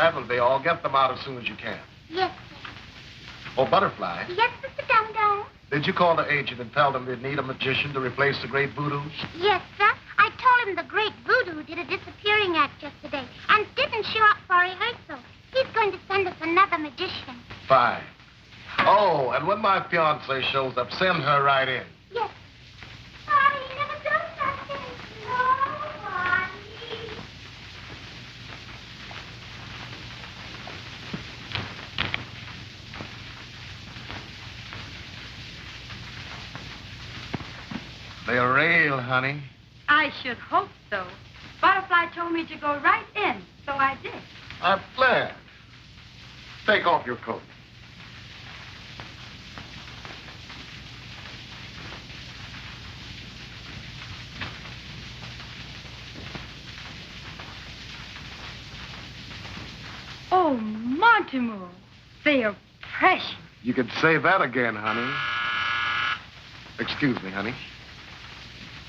That'll be all. Get them out as soon as you can. Yes, sir. Oh, Butterfly. Yes, Mr. Dum-Dum. Did you call the agent and tell them they'd need a magician to replace the great voodoo? Yes, sir. I told him the great voodoo did a disappearing act yesterday and didn't show up for rehearsal. He's going to send us another magician. Fine. Oh, and when my fiancée shows up, send her right in. Yes. Sorry, he never does something. No, honey. They're real, honey. I should hope so. Butterfly told me to go right in, so I did. I'm glad. Take off your coat. Oh, Montemore, they are precious. You could say that again, honey. Excuse me, honey.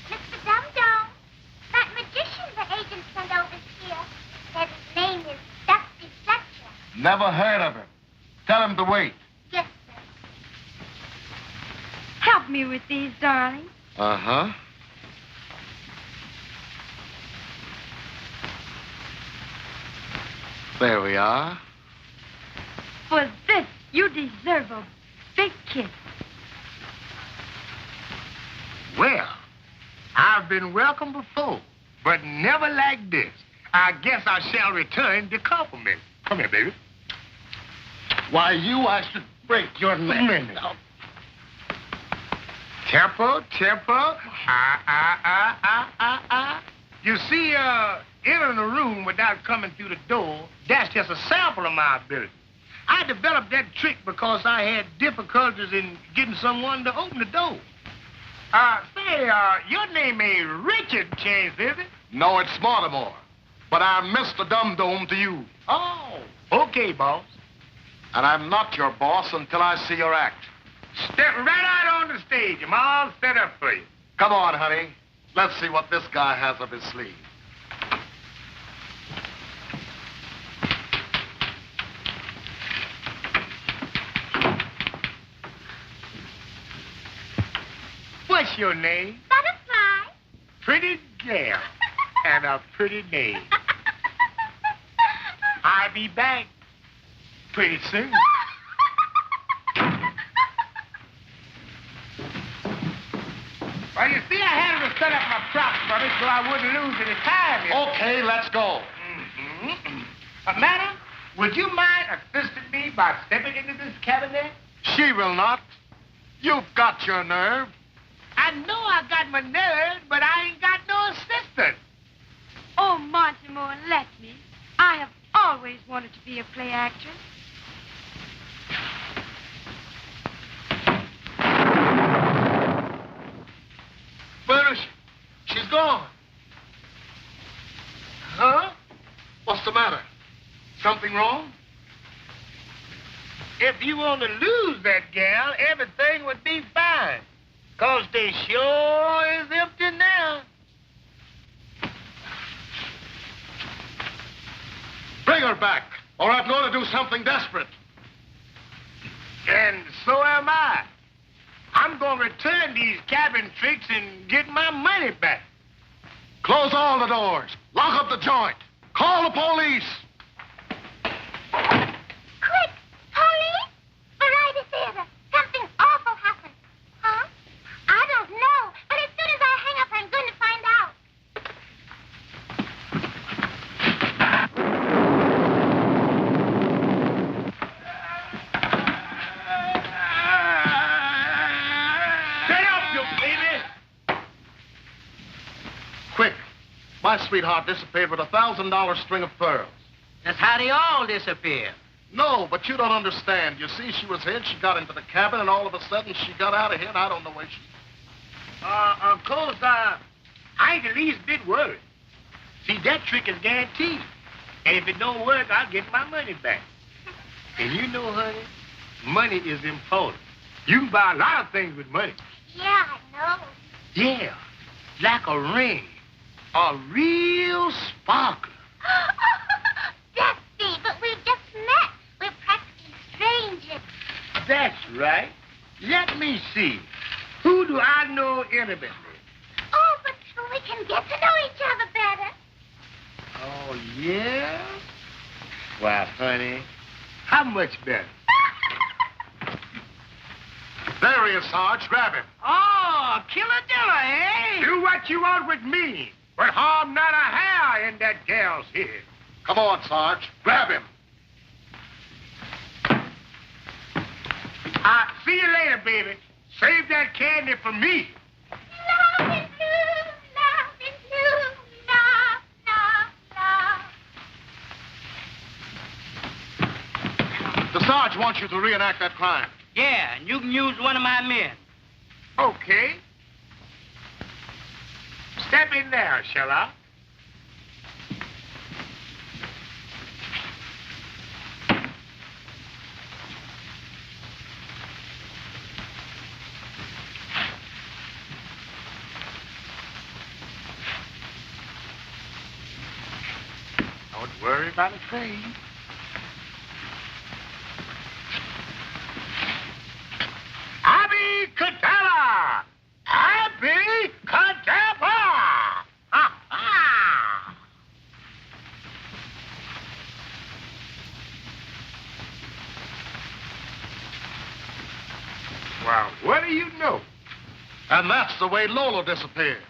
Mr. Dum-Dum, that magician the agent sent over here said his name is Dusty Fletcher. Never heard of him. Tell him to wait. Yes, sir. Help me with these, darling. Uh-huh. There we are. For this, you deserve a big kiss. Well, I've been welcome before, but never like this. I guess I shall return the compliment. Come here, baby. Why, I should break your neck. Temper. You see, entering a room without coming through the door, that's just a sample of my ability. I developed that trick because I had difficulties in getting someone to open the door. Your name ain't Richard Chance, is it? No, it's Mortimer. But I'm Mr. Dum-Dum to you. Oh, okay, boss. And I'm not your boss until I see your act. Step right out on the stage. I'm all set up for you. Come on, honey. Let's see what this guy has up his sleeve. What's your name? Butterfly. Pretty gal. And a pretty name. I'll be back pretty soon. Well, you see, I had to set up my props for it so I wouldn't lose any time. Okay, let's go. Madam, would you mind assisting me by stepping into this cabinet? She will not. You've got your nerve. I know I got my nerve, but I ain't got no assistant. Oh, Montemore, let me. I have always wanted to be a play actress. Where is she? She's gone. Huh? What's the matter? Something wrong? If you want to lose that gal, everything would be fine. 'Cause they sure is empty now. Bring her back, or I'm going to do something desperate. And so am I. I'm going to return these cabin tricks and get my money back. Close all the doors. Lock up the joint. Call the police. Quick, police! Variety theater. Something awful happened. Huh? I don't know, but as soon as I hang up, I'm going to find out. Shut up, you baby! Quick. My sweetheart disappeared with $1,000 string of pearls. That's how they all disappear. No, but you don't understand. You see, she was here, she got into the cabin, and all of a sudden she got out of here, and I don't know where she... Of course, I ain't the least bit worried. See, that trick is guaranteed. And if it don't work, I'll get my money back. And you know, honey, money is important. You can buy a lot of things with money. Yeah, I know. Yeah, like a ring. A real sparkler. Dusty, but we right. Let me see. Who do I know intimately? Oh, but so we can get to know each other better. Oh, yeah? Why, honey, how much better? There he is, Sarge. Grab him. Oh, Killer Diller, eh? Do what you want with me, but harm not a hair in that gal's head. Come on, Sarge. Grab him. See you later, baby. Save that candy for me. Love is blue, love is blue, love, love, love. The Sarge wants you to reenact that crime. Yeah, and you can use one of my men. Okay. Step in there, shall I? Don't worry about a thing. Abby Cadabra! Abby Cadabra! Ha ha! Well, what do you know? And that's the way Lola disappeared.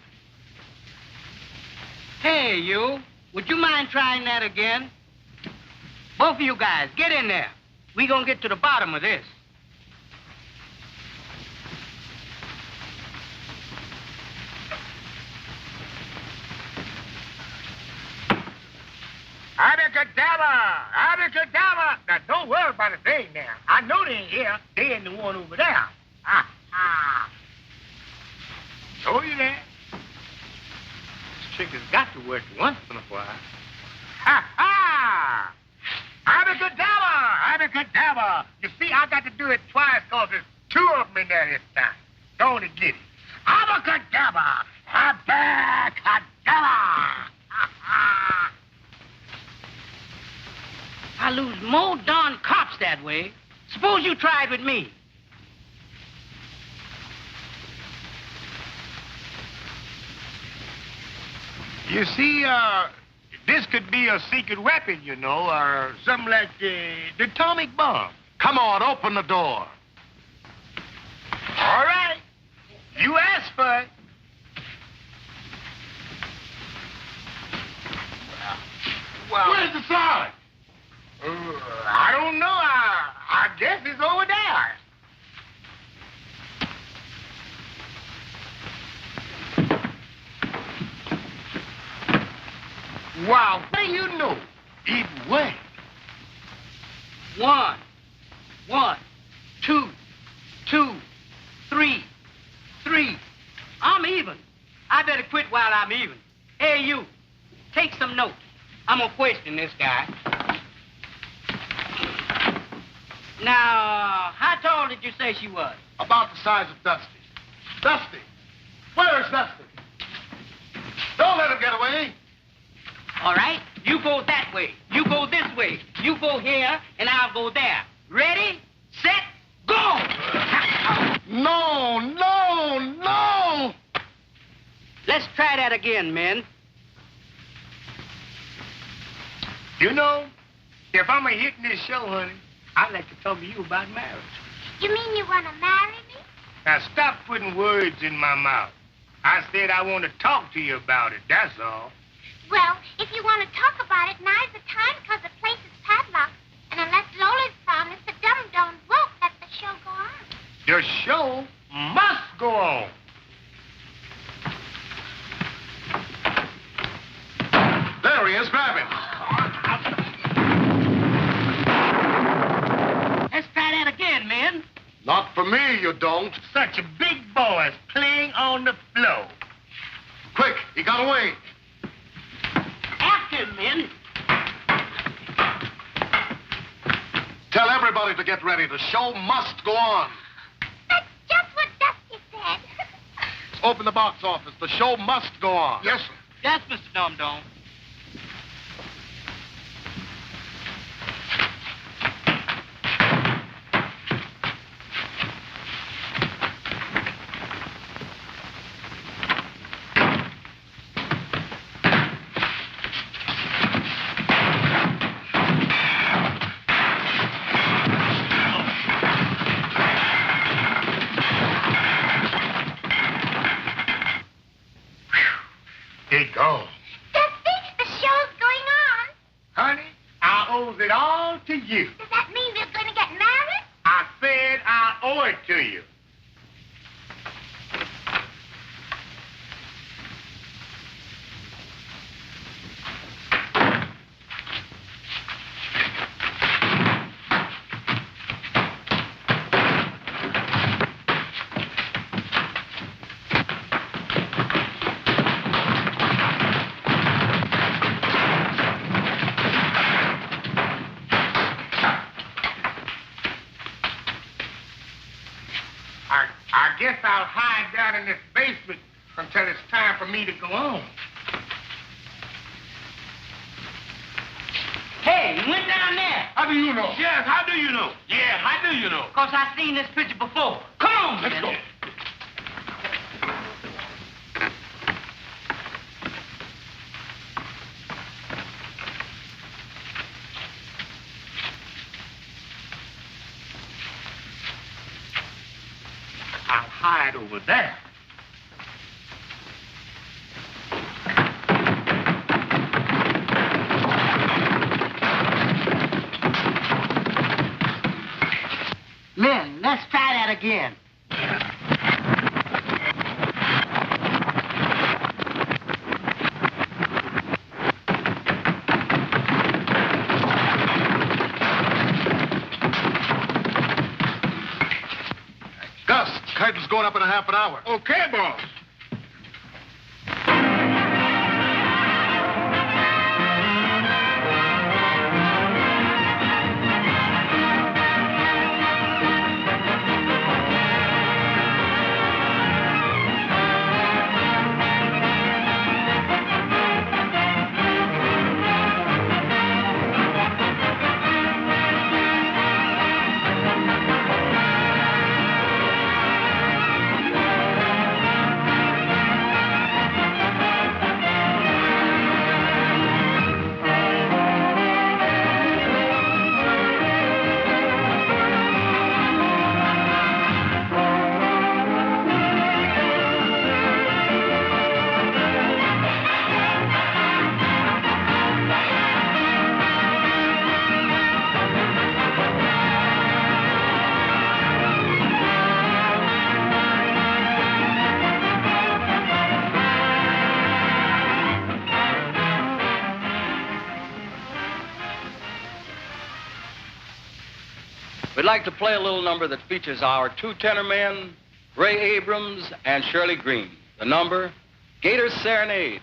Hey, you. Would you mind trying that again? Both of you guys, get in there. We gonna get to the bottom of this. Abracadabra! Abracadabra! Now, don't worry about a thing now. I know they ain't here. They ain't the one over there. Ha ha! Told you that. This trick has got to work once in a while. Ha ha! Abracadabra! Abracadabra! You see, I got to do it twice because there's two of them in there this time. Don't get it. Abracadabra! Abracadabra! Ha ha! I lose more darn cops that way. Suppose you try it with me. You see, this could be a secret weapon, you know, or something like the atomic bomb. Come on, open the door. All right. You asked for it. Well, Where's the Sarge? I don't know. I guess it's over there. Wow, what do you know? It went. 1, 1, 2, 2, 3, 3. I'm even. I better quit while I'm even. Hey, you, take some notes. I'm gonna question this guy. Now, how tall did you say she was? About the size of Dusty. Dusty! Where is Dusty? Don't let him get away. All right, you go that way. You go this way. You go here, and I'll go there. Ready, set, go! No, no, no! Let's try that again, men. You know, if I'm a hit in this show, honey, I'd like to talk to you about marriage. You mean you want to marry me? Now, stop putting words in my mouth. I said I want to talk to you about it, that's all. Well, if you want to talk about it, now's the time because the place is padlocked. And unless Lola's promised, the dum-dum won't let the show go on. The show must go on. There he is. Grab him. Let's try that again, men. Not for me, you don't. Such a big boy is playing on the floor. Quick, he got away. After him, men. Tell everybody to get ready. The show must go on. That's just what Dusty said. Open the box office. The show must go on. Yes, sir. Yes, Mr. Dum-Dum. owes it all to you. Does that mean we're going to get married? I said I owe it to you. I guess I'll hide down in this basement until it's time for me to go home. Hey, you went down there. How do you know? Yes, how do you know? Yeah, how do you know? Because I seen this picture before. Come on, Let's go. I'll hide over there. Lynn, let's try that again. Gus, curtain's going up in a half an hour. Okay, boss. We'd like to play a little number that features our two tenor men, Ray Abrams and Shirley Green. The number, Gator's Serenade.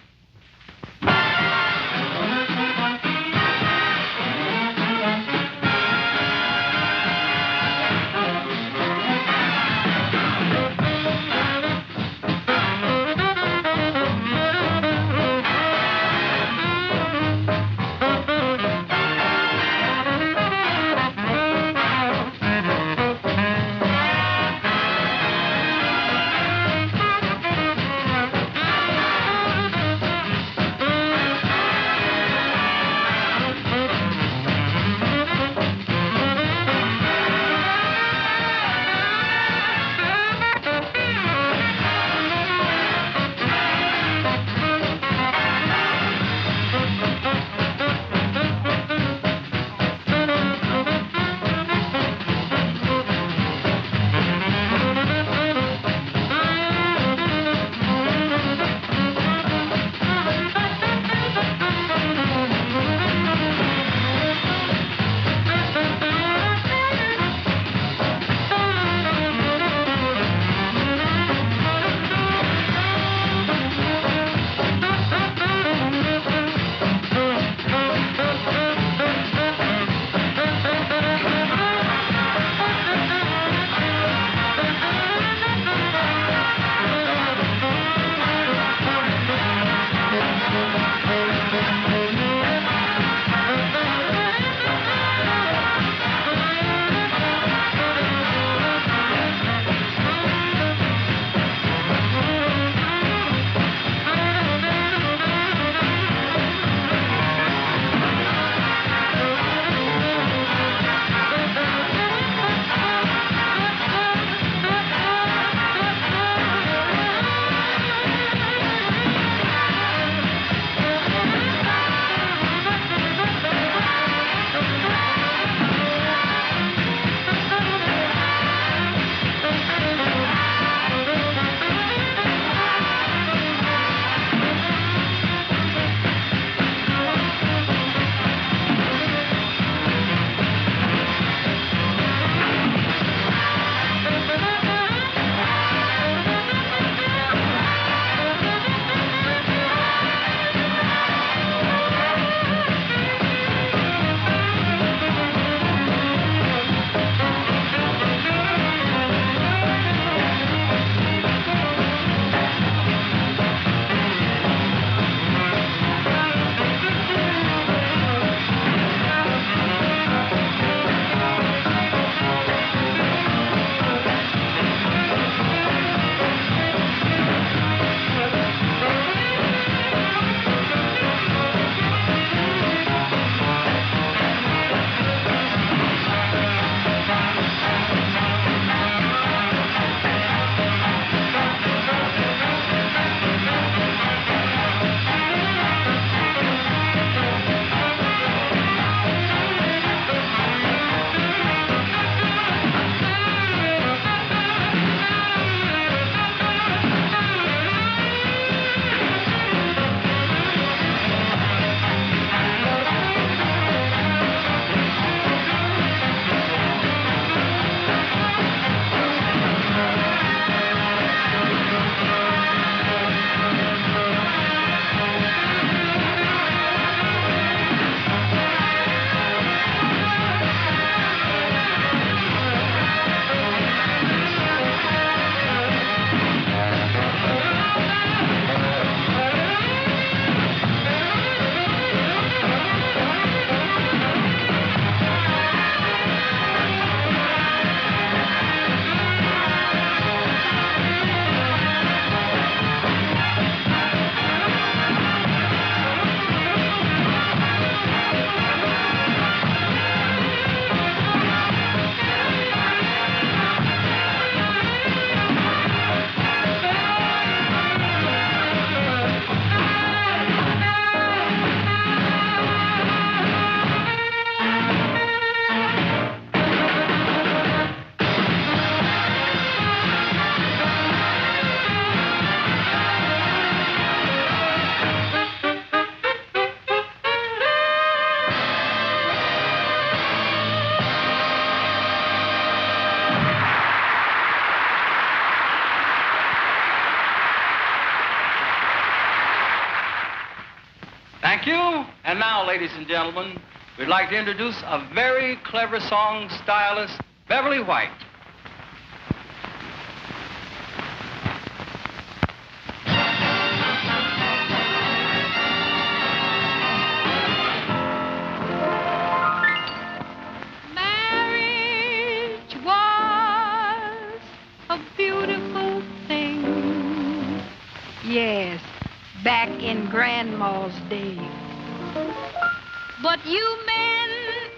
And now, ladies and gentlemen, we'd like to introduce a very clever song stylist, Beverly White. Marriage was a beautiful thing. Yes, back in Grandma's day. But you men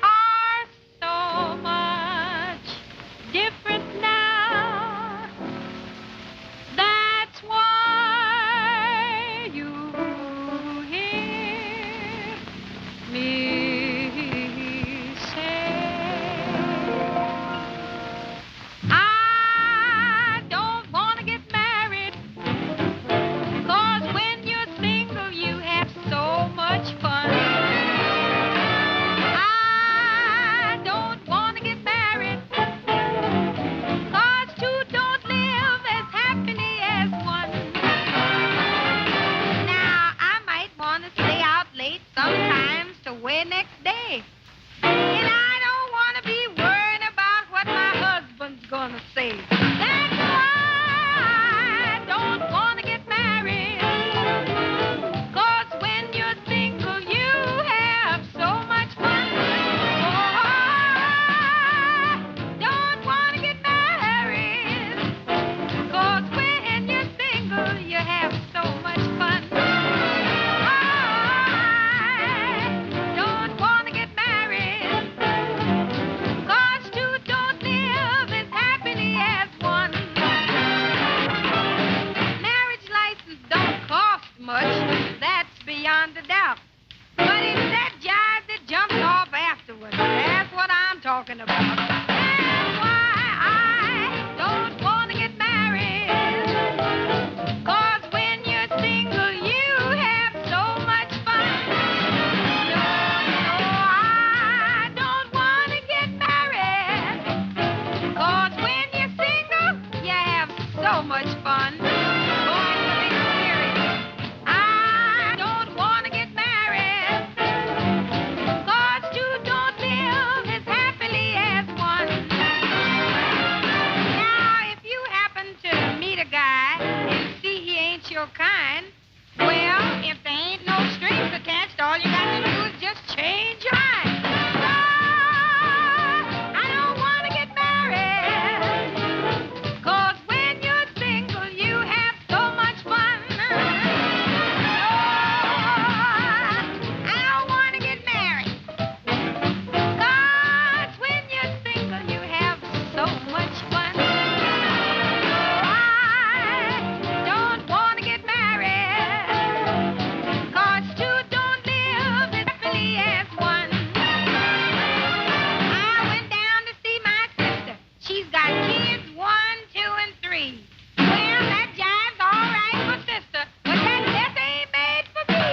are so much different now. That's why you hear me say, I don't want to get married, 'cause when you're single you have so much fun. I don't want to get married, 'cause two don't live as happily as one. Now, I might want to stay out late sometimes to wait next day. And I don't want to be worrying about what my husband's gonna say. That's why I don't want to get married. 'Cause when you're single, you have so much fun. Oh, I don't want to get married. 'Cause when you're single, you have so much fun. I don't want to get married. 'Cause two don't live as happily as one. Marriage license don't cost much, that's beyond a doubt. But it's that jive that jumps off afterwards. That's what I'm talking about. That's why I don't want to get married. 'Cause when you're single, you have so much fun. No, I don't want to get married. 'Cause when you're single, you have so much fun. Boys, to be serious, I don't want to get married. 'Cause two don't live as happily as one. Now, if you happen to meet a guy and see he ain't your kind, well, if there ain't no strings attached, all you got to do is just change your mind. I don't want to get married. 'Cause when you're single, you have so much fun. I don't want to get married. 'Cause when you're single, you have so much fun. I don't want to get married. 'Cause two don't live as happily as one. I went down to see my sister. She's got kids 1, 2, and 3. Well, that jive's all right for sister, but that just ain't made for me.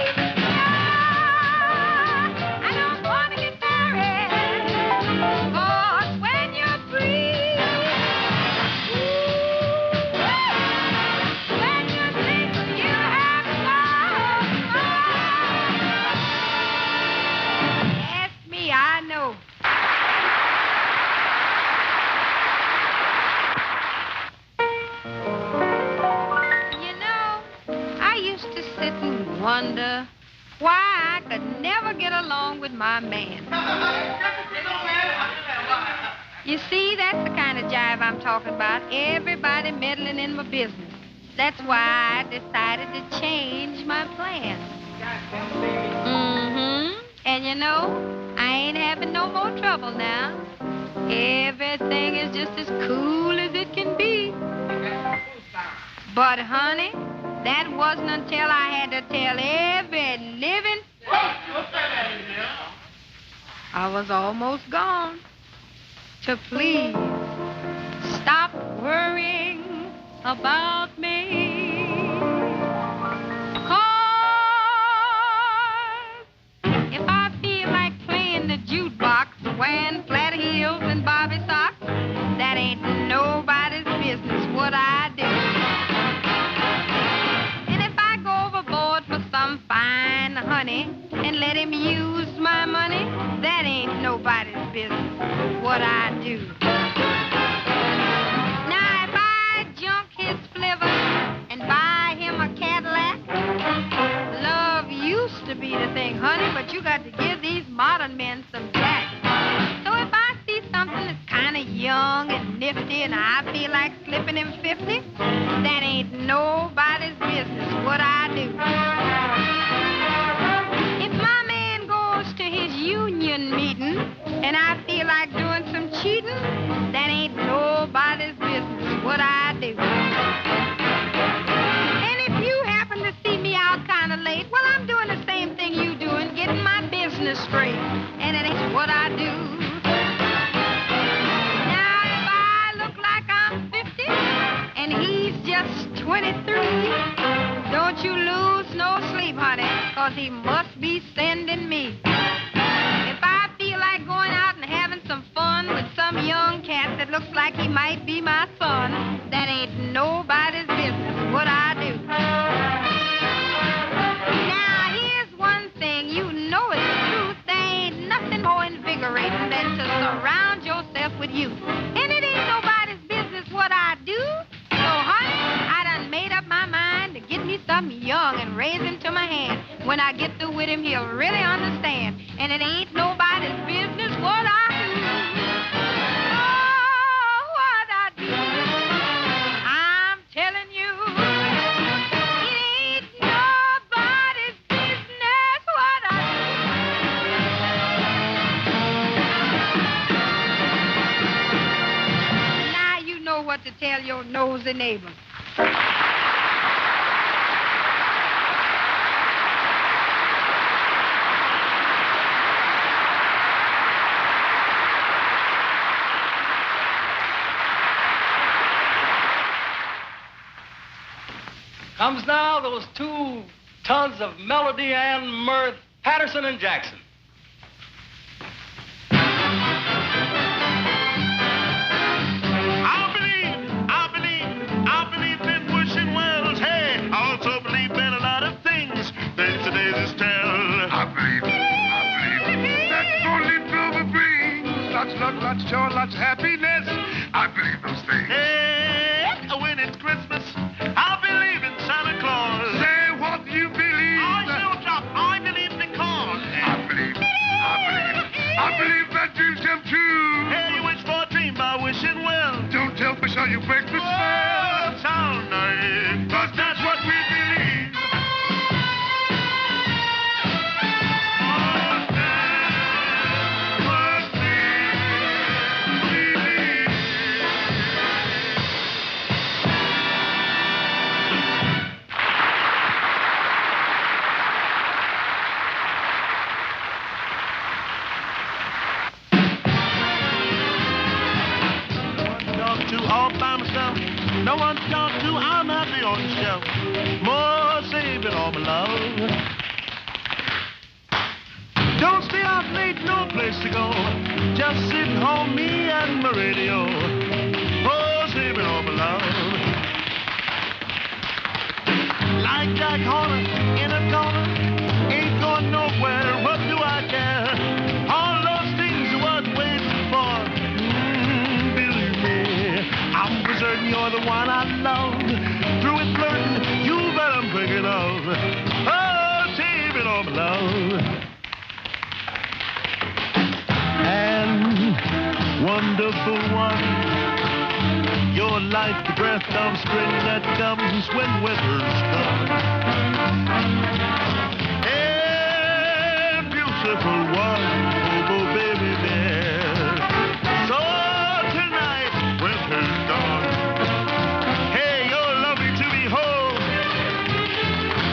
I don't want to get married. 'Cause when you're free, when you're single, you have so much. Ask me, I know. You know, I used to sit and wonder why I could never get along with my man. You see, that's the kind of jive I'm talking about. Everybody meddling in my business. That's why I decided to change my plans. And you know, I ain't having no more trouble now. Everything is just as cool as it can be. But, honey, that wasn't until I had to tell every living... I was almost gone. To please stop worrying about me. 'Cause if I feel like playing the jukebox, wearing flat heels and bobby socks, that ain't nobody's business what I do. And if I go overboard for some fine honey and let him use business is what I do. Now, if I junk his flivver and buy him a Cadillac, love used to be the thing, honey, but you got to give these modern men some jack. So if I see something that's kind of young and nifty and I feel like slipping him 50, that ain't nobody's business what I do. If my man goes to his union meeting and I feel like doing some cheating, that ain't nobody's business what I do. And if you happen to see me out kind of late, well, I'm doing the same thing you doing, getting my business straight, and it ain't what I do. Now, if I look like I'm 50 and he's just 23, don't you lose no sleep, honey, 'cause he must be sending me. If I feel like going out and having some fun with some young cat that looks like he might be my son, that ain't nobody's business what I do. Now, here's one thing, you know it's the truth. There ain't nothing more invigorating than to surround yourself with youth. And it ain't nobody's business what I do. So, honey, I done made up my mind to get me something young and raise him to my hand. When I get through with him, he'll really understand. And it ain't nobody's business what I do. Oh, what I do. I'm telling you, it ain't nobody's business what I do. Now you know what to tell your nosy neighbor. Comes now those 2 tons of melody and mirth, Patterson and Jackson. I believe in wishing wells. Hey, I also believe in a lot of things. Days to days tell. I believe that only silver brings lots of luck, lots of joy, lots of happiness. I believe those things. Hey, when it's Christmas, I believe in Santa Claus. Say what you believe. I believe because. I believe that dreams come true. Hey, you wish for a dream by wishing well. Don't tell me how you break the spell. Sound night, 'cause that's what we believe. All by myself, no one to talk to, I'm happy on the shelf. More saving all my love. Don't stay out late, no place to go. Just sitting home, me and my radio. More saving all my love. Like Jack Horner in a corner, ain't going nowhere, what do I care? All those things are worth waiting for. I'm for certain you're the one I love. Through it flirting, you bet I'm thinking of. Oh, saving all my love. And wonderful one, you're like the breath of spring that comes when winter's come. And beautiful one, oh baby bear. So tonight, winter's gone. Hey, you're lovely to behold.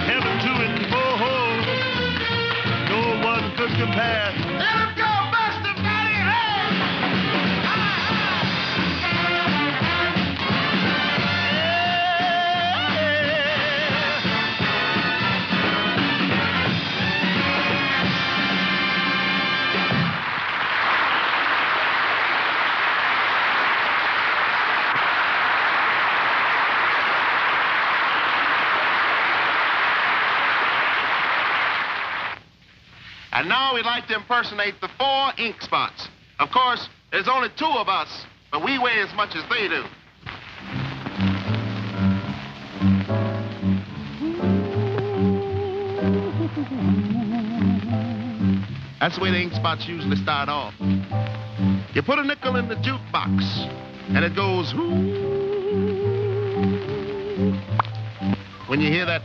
Heaven to behold. No one could compare. Let him go, Buster Fatty, hey! And now we'd like to impersonate the 4 ink spots. Of course, there's only 2 of us, but we weigh as much as they do. That's the way the ink spots usually start off. You put a nickel in the jukebox, and it goes, when you hear that,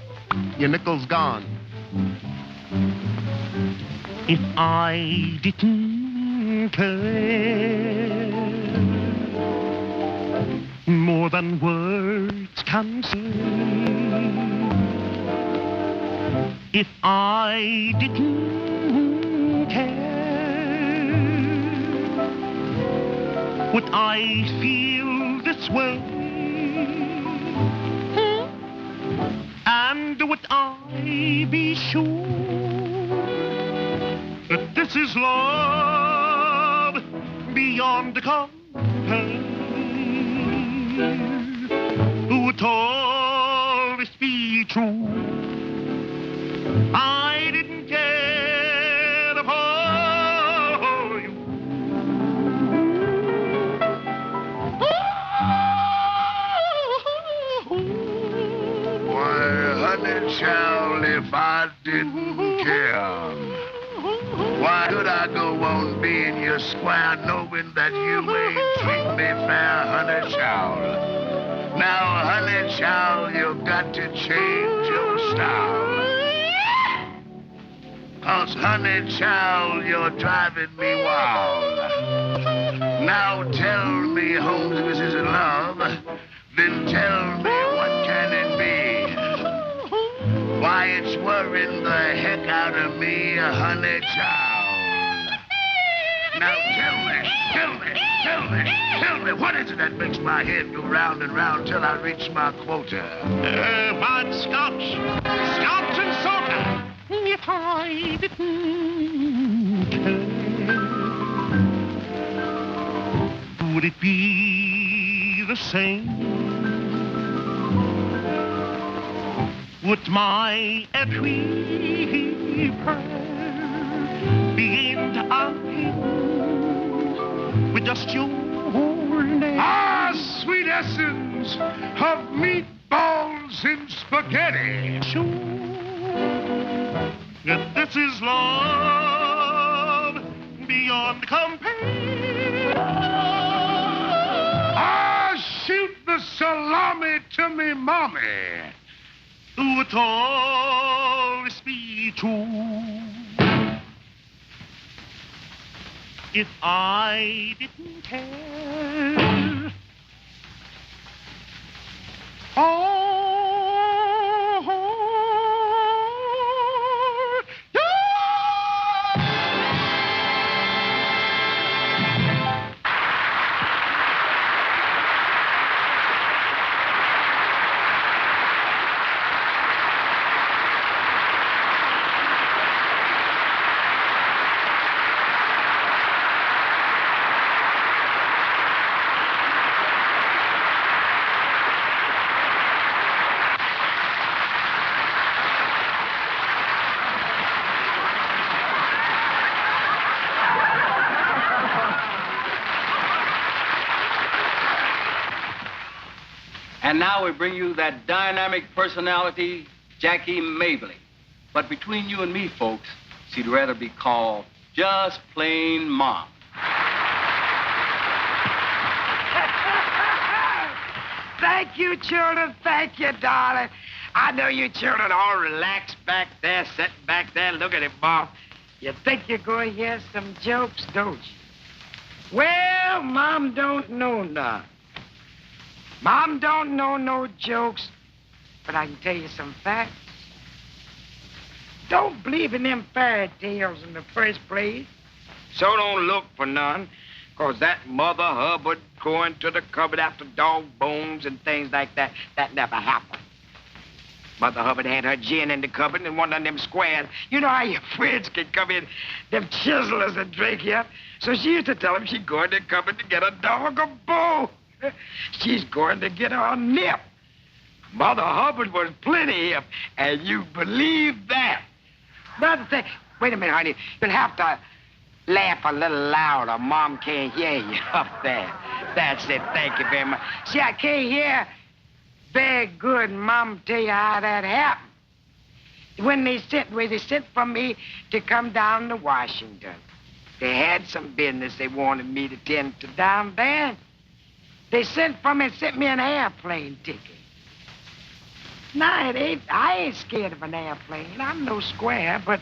your nickel's gone. If I didn't care more than words can say, if I didn't care, would I feel this way? And would I be sure that this is love beyond compare? Would always be true. I didn't care for you. Why, honey child, if I didn't care, why could I go on being your squire knowing that you ain't treat me fair, honey child? Now, honey child, you've got to change your style. 'Cause, honey child, you're driving me wild. Now tell me, Holmes, if this isn't love, then tell me what can it be? Why, it's worrying the heck out of me, honey child. Now tell me, what is it that makes my head go round and round till I reach my quota? Fine scotch and soda. If I didn't care, would it be the same? Would my every prayer begin to end with just your name? Ah, sweet essence of meatballs and spaghetti. Sure that this is love beyond compare. Ah, shoot the salami to me, mommy. Would always be true. If I didn't care. Oh. And now we bring you that dynamic personality, Jackie Mabley. But between you and me, folks, she'd rather be called just plain Mom. Thank you, children. Thank you, darling. I know you children all relaxed back there, sitting back there. Look at it, Bob. You think you're going to hear some jokes, don't you? Well, Mom don't know none. Mom don't know no jokes, but I can tell you some facts. Don't believe in them fairy tales in the first place, so don't look for none, 'cause that Mother Hubbard going to the cupboard after dog bones and things like that, that never happened. Mother Hubbard had her gin in the cupboard and one of them squares. You know how your friends can come in, them chiselers and drink here? So she used to tell them she'd go in the cupboard to get a dog a bone. She's going to get her a nip. Mother Hubbard was plenty hip, and you believe that. Another thing, wait a minute, honey. You'll have to Laugh a little louder. Mom can't hear you up there. That's it. Thank you very much. See, I can't hear very good. Mom tell you how that happened. When they sent for me to come down to Washington. They had some business they wanted me to tend to down there. They sent for me and sent me an airplane ticket. Now, I ain't scared of an airplane. I'm no square, but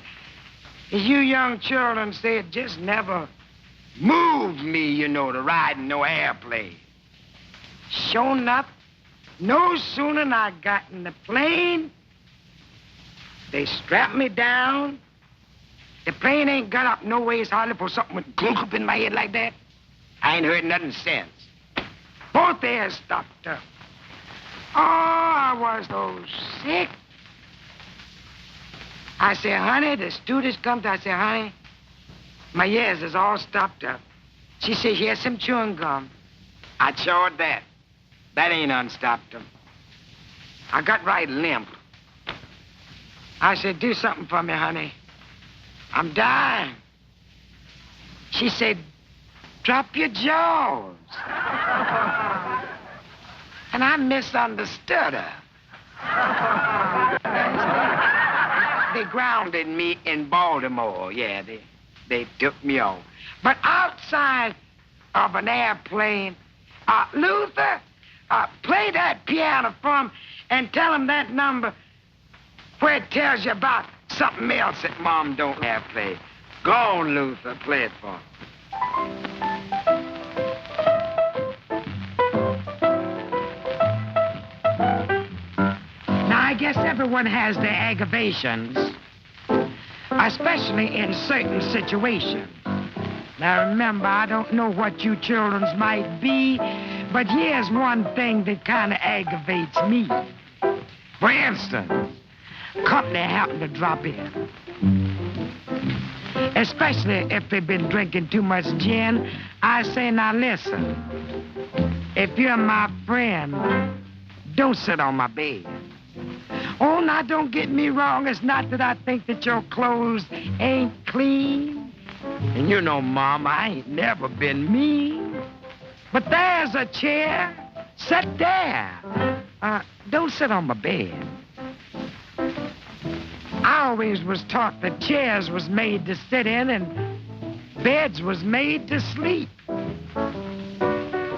as you young children say, it just never moved me, to ride in no airplane. Sure enough, no sooner than I got in the plane, they strapped me down. The plane ain't got up no ways hardly for something would clunk up in my head like that. I ain't heard nothing since. Both ears stopped up. Oh, I was so sick. I said, honey, the stewardess comes. I said, honey, my ears is all stopped up. She said, here's some chewing gum. I chawed that. That ain't unstopped them. I got right limp. I said, do something for me, honey. I'm dying. She said, drop your jaws. And I misunderstood her. They grounded me in Baltimore. Yeah, they took me off. But outside of an airplane, Luther, play that piano for him and tell him that number where it tells you about something else that Mom don't have played. Go on, Luther, play it for him. Now, I guess everyone has their aggravations, especially in certain situations. Now, remember, I don't know what you children's might be, but here's one thing that kind of aggravates me. For instance, company happen to drop in. Especially if they've been drinking too much gin. I say, now listen, if you're my friend, don't sit on my bed. Oh, now don't get me wrong. It's not that I think that your clothes ain't clean. And you know, Mom, I ain't never been mean. But there's a chair. Sit there. Don't sit on my bed. I always was taught that chairs was made to sit in and beds was made to sleep.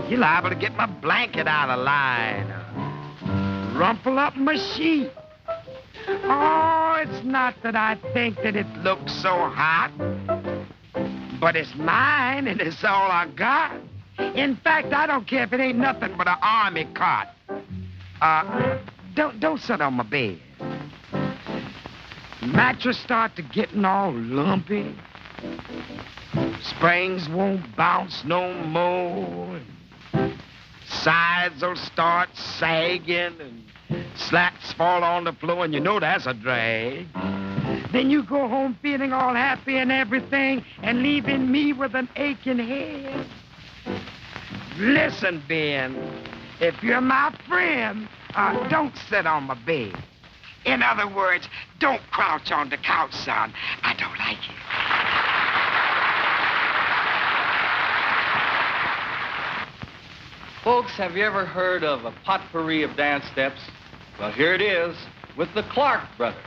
You're liable to get my blanket out of line, rumple up my sheet. Oh, it's not that I think that it looks so hot, but it's mine and it's all I got. In fact, I don't care if it ain't nothing but an army cot. Don't sit on my bed. Mattress start to getting all lumpy. Springs won't bounce no more. Sides will start sagging and slats fall on the floor, and you know that's a drag. Then you go home feeling all happy and everything and leaving me with an aching head. Listen, Ben, if you're my friend, don't sit on my bed. In other words, don't crouch on the couch, son. I don't like it. Folks, have you ever heard of a potpourri of dance steps? Well, here it is with the Clark Brothers.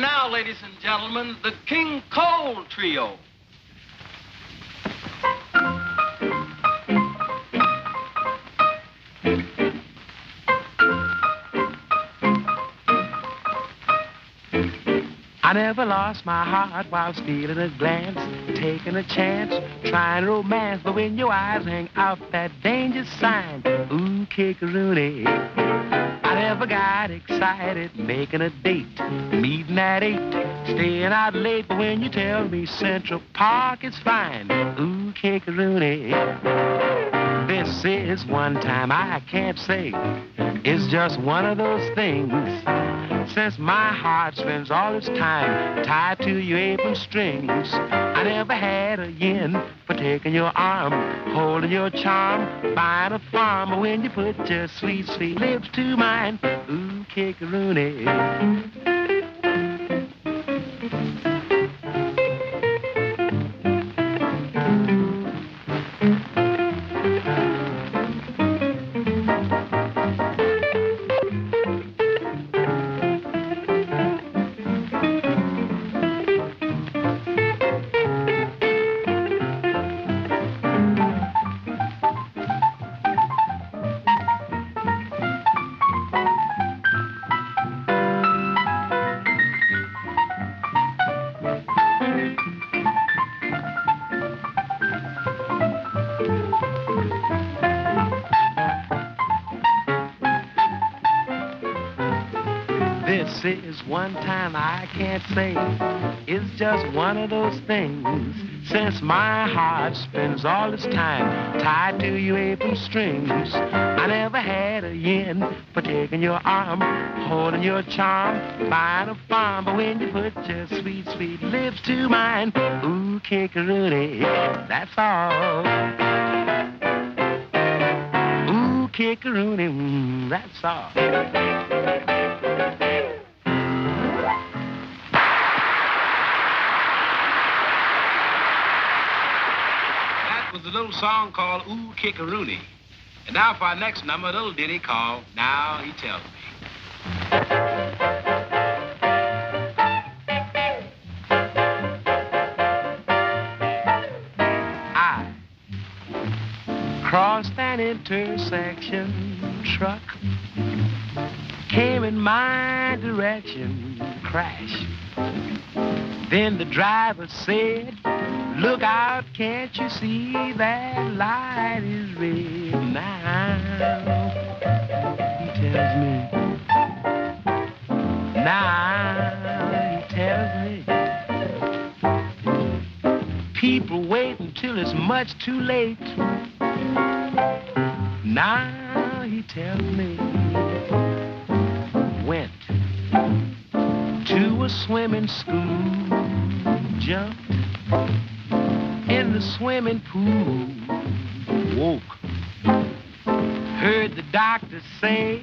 And now, ladies and gentlemen, the King Cole Trio. I never lost my heart while stealing a glance, taking a chance, trying romance. But when your eyes hang out that danger sign, ooh, kick-a-rooney. I never got excited making a date, meeting at 8, staying out late. But when you tell me Central Park is fine, ooh, kick-a-rooney. This is one time I can't say. It's just one of those things. Since my heart spends all its time tied to your apron strings, I never had a yen for taking your arm, holding your charm, buying a farm. But when you put your sweet, sweet lips to mine, ooh, kick-a-rooney. This is one time I can't say. It's just one of those things. Since my heart spends all its time tied to your apron strings, I never had a yen for taking your arm, holding your charm, buying a farm. But when you put your sweet, sweet lips to mine, ooh, kick-a-rooney, that's all. Ooh, kick-a-rooney, that's all. Was a little song called Ooh Kick-a-Rooney. And now for our next number, a little ditty called Now He Tells Me. I crossed an intersection, truck came in my direction, crash. Then the driver said, look out, can't you see that light is red now? He tells me. Now he tells me. People wait until it's much too late. Now he tells me. Went to a swimming school, jumped in the swimming pool, woke, heard the doctor say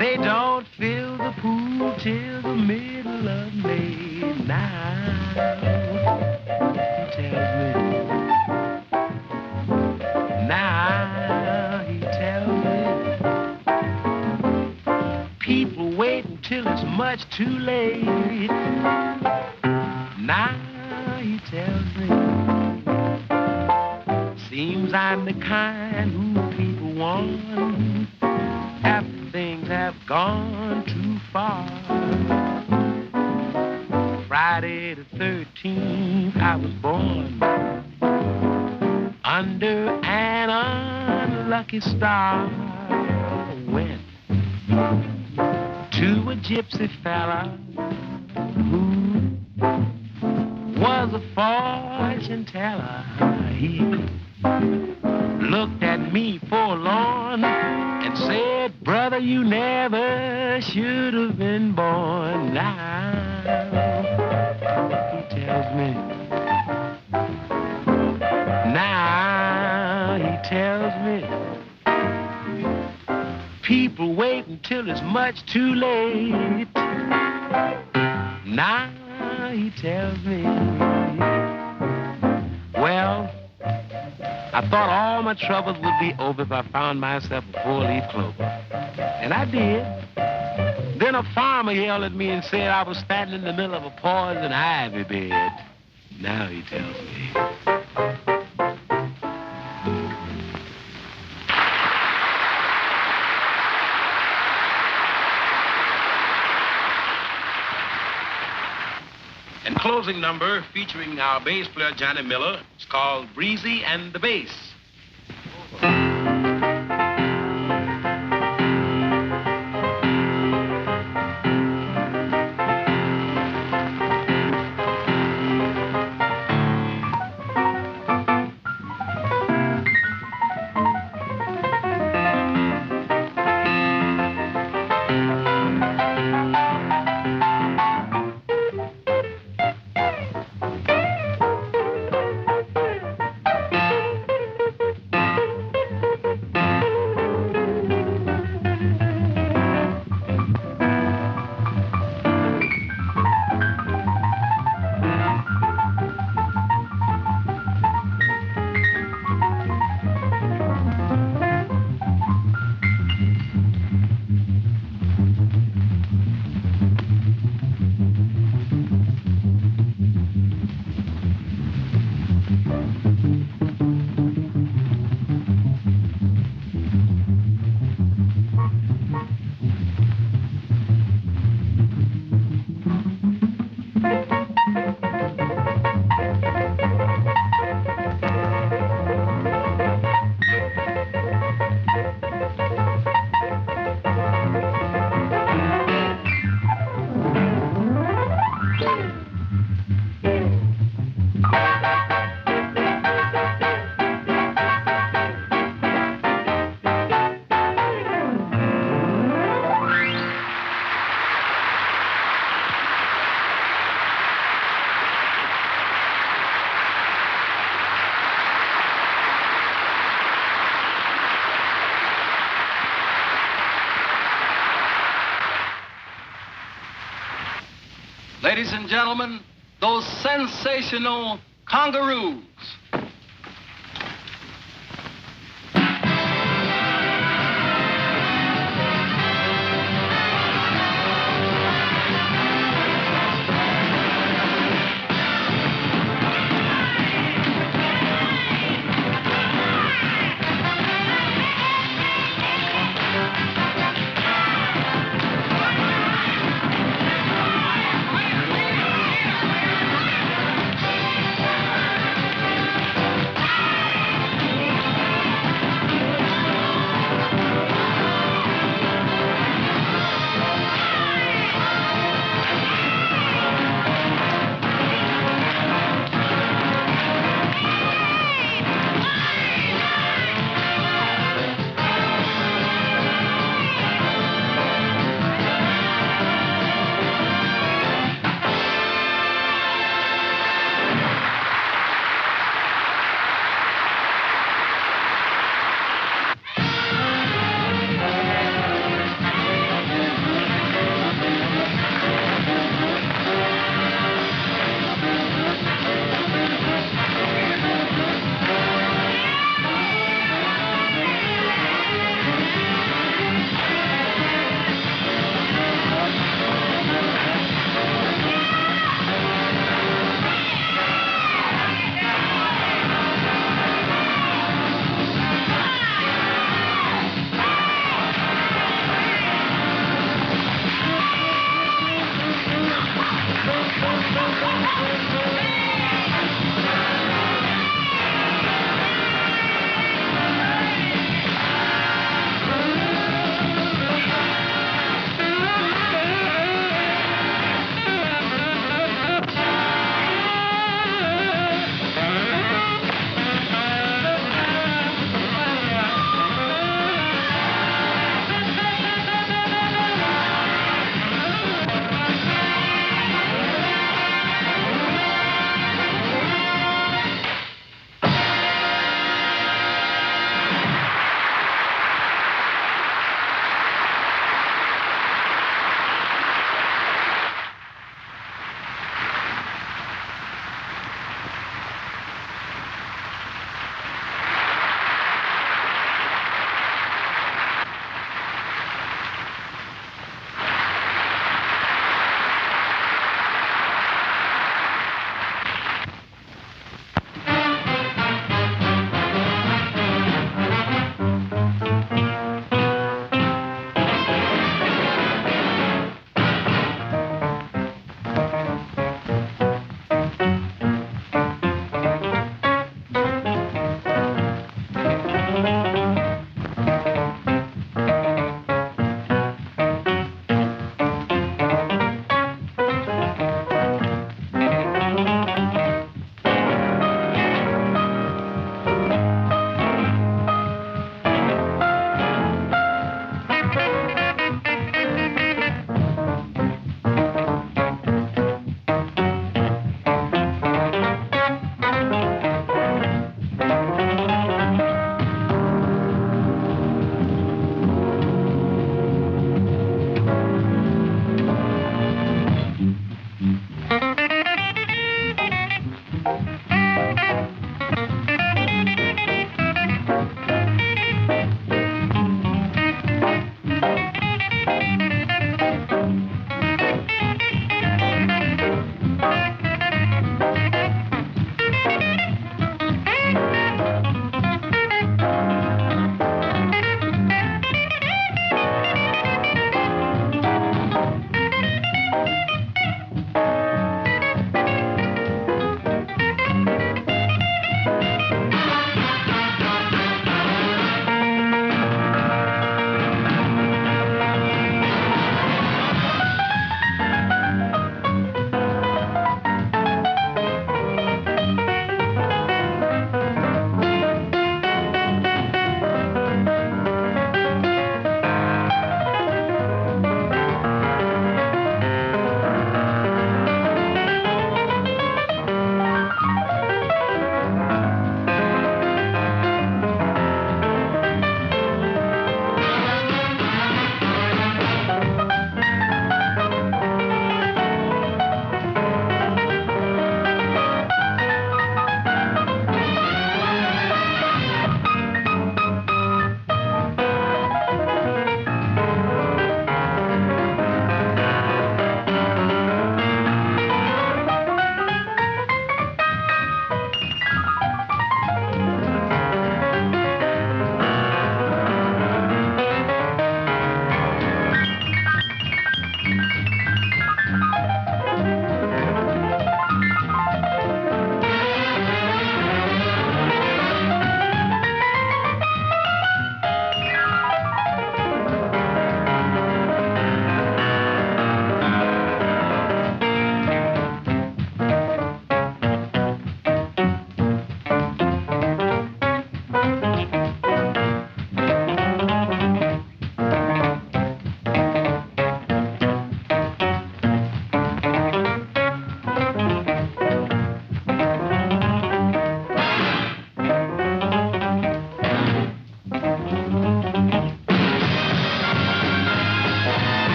they don't fill the pool till the middle of May. Now he tells me. Now he tells me. People wait until it's much too late. Now he tells me. Seems I'm the kind who people want after things have gone too far. Friday the 13th, I was born under an unlucky star. Went to a gypsy fella who was a fortune teller. He looked at me forlorn and said, brother, you never should have been born. Now he tells me. Now he tells me. People wait until it's much too late. Now he tells me. Well, I thought all my troubles would be over if I found myself a four-leaf clover. And I did. Then a farmer yelled at me and said I was standing in the middle of a poison ivy bed. Now he tells me. And closing number featuring our bass player Johnny Miller is called Breezy and the Bass. Ladies and gentlemen, those sensational Congaroos.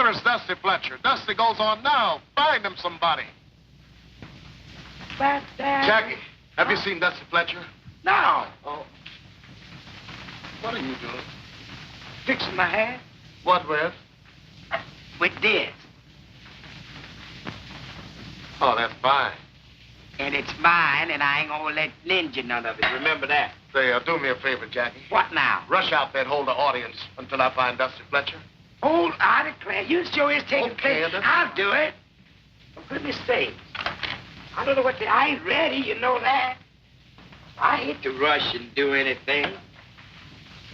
Where's Dusty Fletcher? Dusty goes on now. Find him somebody. But, Jackie, have you seen Dusty Fletcher? No. Oh. What are you doing? Fixing my hair What with? with this. Oh, that's fine. And it's mine, and I ain't gonna let Ninja none of it. Remember that. Say, do me a favor, Jackie. What now? Rush out there and hold the audience until I find Dusty Fletcher. Hold, I declare, you sure is taking Okay, place. then. I'll do it. For goodness sake. I don't know what I ain't ready, you know that. I hate to rush and do anything.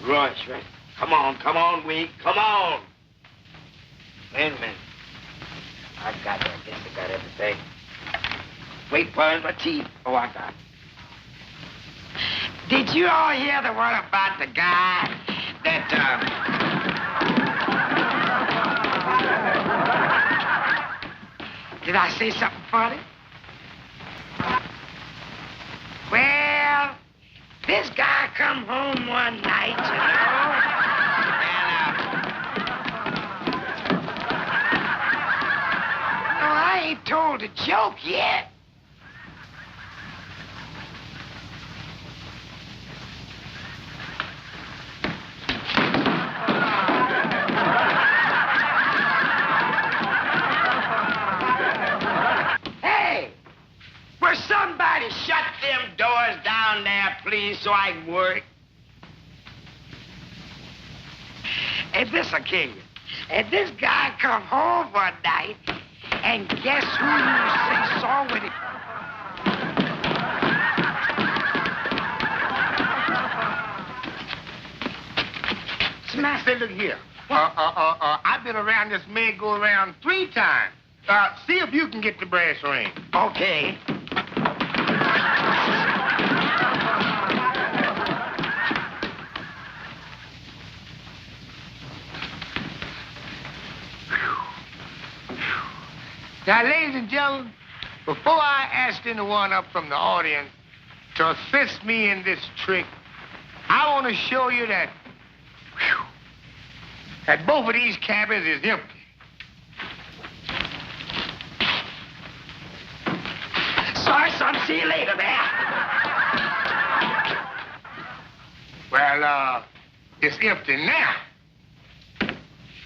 Rush, right? Come on, Wig, come on. Wait a minute. I got it. I guess I got everything. Wait, where's my teeth? Oh, I got it. Did you all hear the one about the guy that, Did I say something funny? Well, this guy come home one night, you know, and, no, I ain't told a joke yet. Somebody shut them doors down there, please, so I can work. And this will kill you. And this guy come home one night, and guess who you say saw with him? Smash. Say, look here. I've been around this merry-go-round 3 times. See if you can get the brass ring. Okay. Now, ladies and gentlemen, before I ask anyone up from the audience to assist me in this trick, I want to show you that both of these cabins is empty. Sorry, son. See you later, man. Well, it's empty now.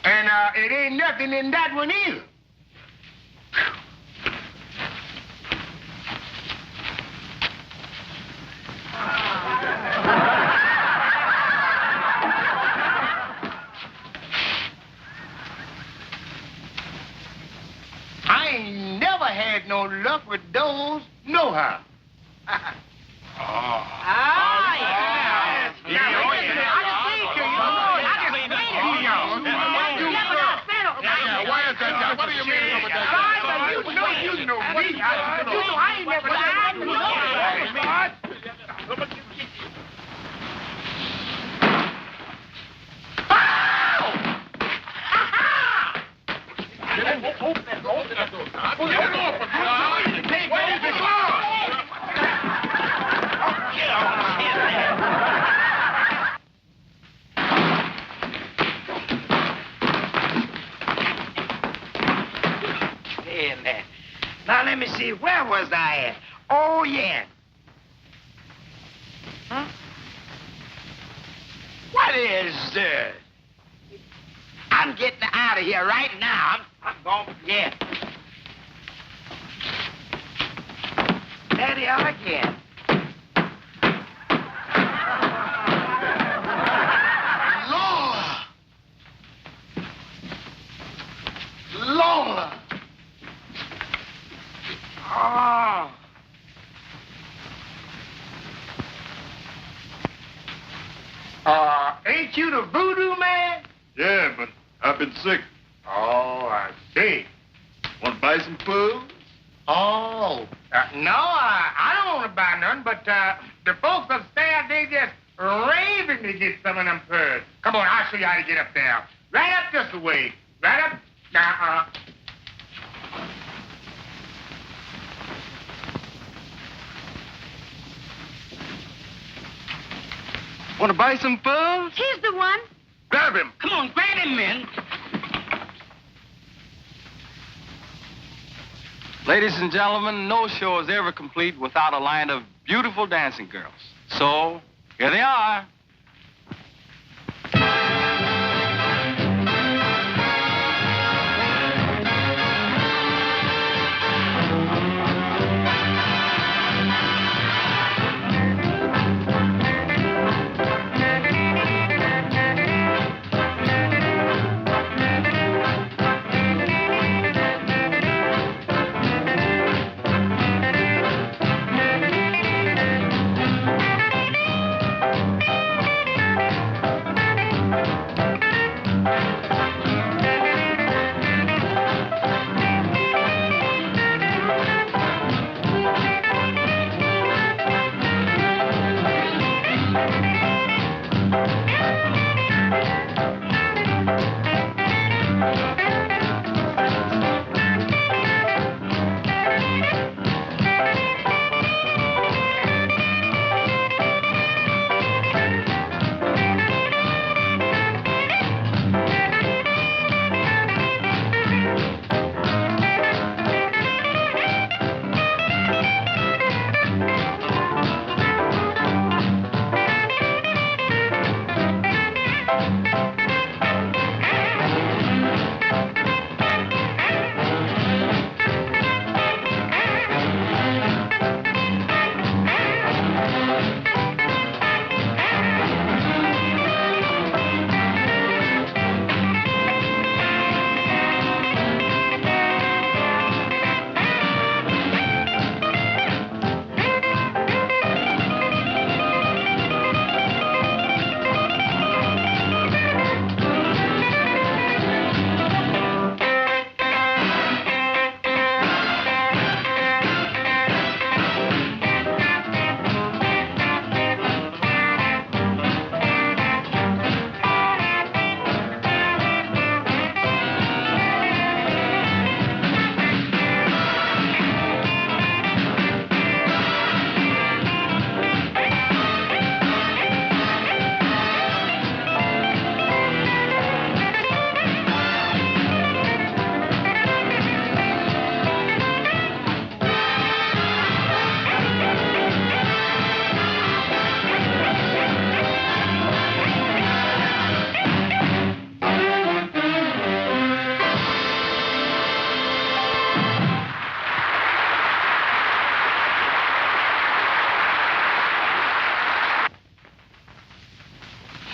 And it ain't nothing in that one either. I ain't never had no luck with those, nohow. What do you mean? You know me. I ain't never lied to you. Now, let me see. Where was I at? Oh, yeah. Huh? What is this? I'm getting out of here right now. I'm going, yeah. There they are again. Lola! Oh. Ain't you the voodoo man? Yeah, but I've been sick. Oh, I see. Want to buy some food? Oh. No, I don't want to buy none, but the folks upstairs, they just raving to get some of them pearls. Come on, I'll show you how to get up there. Right up this way. Right up. Now, Want to buy some pearls? Here's the one. Grab him. Come on, grab him, men. Ladies and gentlemen, no show is ever complete without a line of beautiful dancing girls. So, here they are.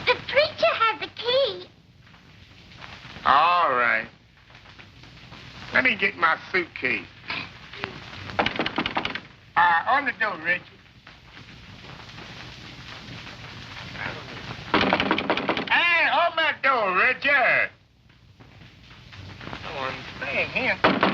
The preacher has the key. All right. Let me get my suitcase. On the door, Richard. Hey, open that door, Richard. I don't understand him.